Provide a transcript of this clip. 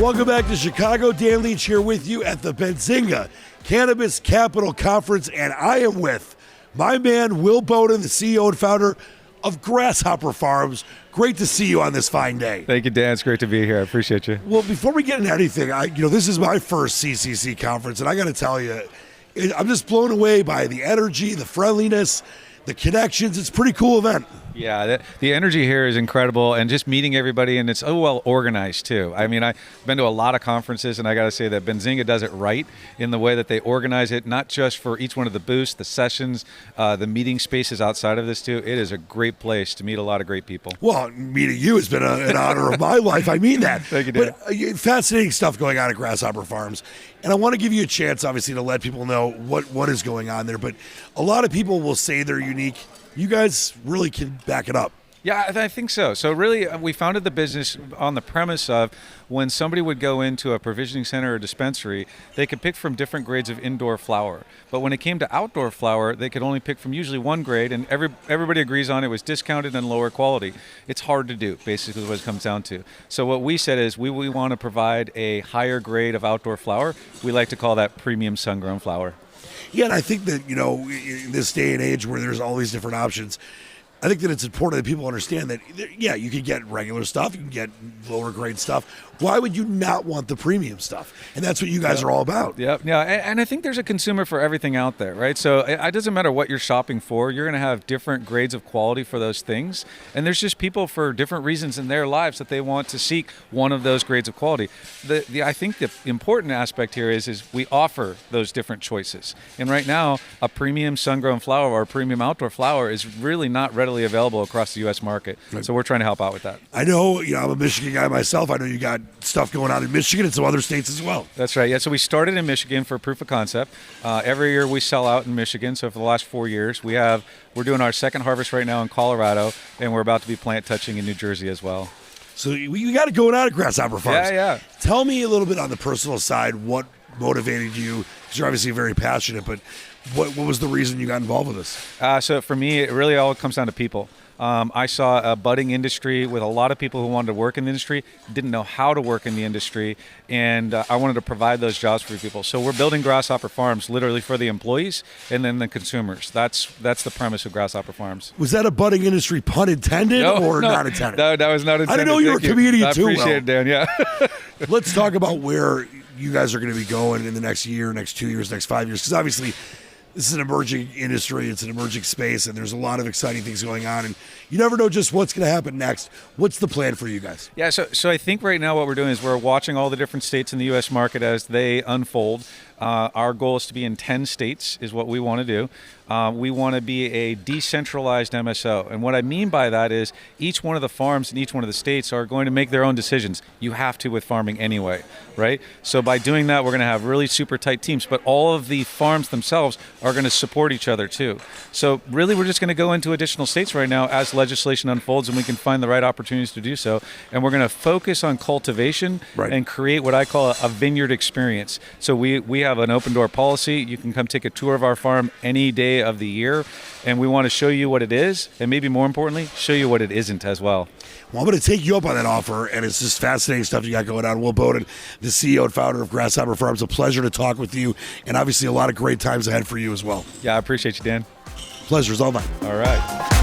Welcome back to Chicago. Dan Leach here with you at the Benzinga Cannabis Capital Conference, and I am with my man, Will Bowden, the CEO and founder of Grasshopper Farms. Great to see you on this fine day. Thank you, Dan. It's great to be here. I appreciate you. Well, before we get into anything, this is my first CCC conference, and I got to tell you, I'm just blown away by the energy, the friendliness, the connections. It's a pretty cool event. Yeah, the energy here is incredible, and just meeting everybody, and it's well organized too. I mean, I've been to a lot of conferences, and I got to say that Benzinga does it right in the way that they organize it, not just for each one of the booths, the sessions, the meeting spaces outside of this too. It is a great place to meet a lot of great people. Well, meeting you has been an honor of my life. I mean that. Thank you, Dan. But fascinating stuff going on at Grasshopper Farms, and I want to give you a chance, obviously, to let people know what is going on there. But a lot of people will say they're unique. You guys really can back it up. Yeah, I think so. So really, we founded the business on the premise of when somebody would go into a provisioning center or dispensary, they could pick from different grades of indoor flower. But when it came to outdoor flower, they could only pick from usually one grade, and everybody agrees on it was discounted and lower quality. It's hard to do, basically what it comes down to. So what we said is we want to provide a higher grade of outdoor flower. We like to call that premium sun-grown flower. Yeah, and I think that, in this day and age where there's all these different options, I think that it's important that people understand that, yeah, you can get regular stuff, you can get lower grade stuff. Why would you not want the premium stuff? And that's what you guys are all about. Yeah, and I think there's a consumer for everything out there, right? So it doesn't matter what you're shopping for. You're going to have different grades of quality for those things. And there's just people for different reasons in their lives that they want to seek one of those grades of quality. I think the important aspect here is we offer those different choices. And right now, a premium sun-grown flower or a premium outdoor flower is really not readily available across the U.S. market. Right. So we're trying to help out with that. I know, I'm a Michigan guy myself. I know you got stuff going on in Michigan and some other states as well. That's right. Yeah. So we started in Michigan for proof of concept. Every year we sell out in Michigan. So for the last 4 years, we're doing our second harvest right now in Colorado, and we're about to be plant touching in New Jersey as well. So you got it going on at Grasshopper Farms. Yeah. Tell me a little bit on the personal side. What motivated you? Because you're obviously very passionate, but what was the reason you got involved with this? So for me, it really all comes down to people. I saw a budding industry with a lot of people who wanted to work in the industry, didn't know how to work in the industry, and I wanted to provide those jobs for people. So we're building Grasshopper Farms literally for the employees and then the consumers. That's the premise of Grasshopper Farms. Was that a budding industry, pun intended, or not intended? No, that was not intended. I didn't know you were a comedian too. I appreciate it, Dan, yeah. Let's talk about where you guys are going to be going in the next year, next 2 years, next 5 years, because obviously this is an emerging industry, it's an emerging space, and there's a lot of exciting things going on, and you never know just what's going to happen next. What's the plan for you guys? Yeah, so I think right now what we're doing is we're watching all the different states in the U.S. market as they unfold. Our goal is to be in 10 states is what we want to do. We want to be a decentralized MSO. And what I mean by that is each one of the farms in each one of the states are going to make their own decisions. You have to with farming anyway, right? So by doing that, we're going to have really super tight teams. But all of the farms themselves are going to support each other too. So really, we're just going to go into additional states right now as legislation unfolds and we can find the right opportunities to do so. And we're going to focus on cultivation and create what I call a vineyard experience. So we have an open door policy. You can come take a tour of our farm any day of the year, and we want to show you what it is, and maybe more importantly, show you what it isn't as well. Well, I'm going to take you up on that offer, and it's just fascinating stuff you got going on. Will Bowden, the CEO and founder of Grasshopper Farms, a pleasure to talk with you, and obviously a lot of great times ahead for you as well. Yeah, I appreciate you, Dan. Pleasure's all mine. All right.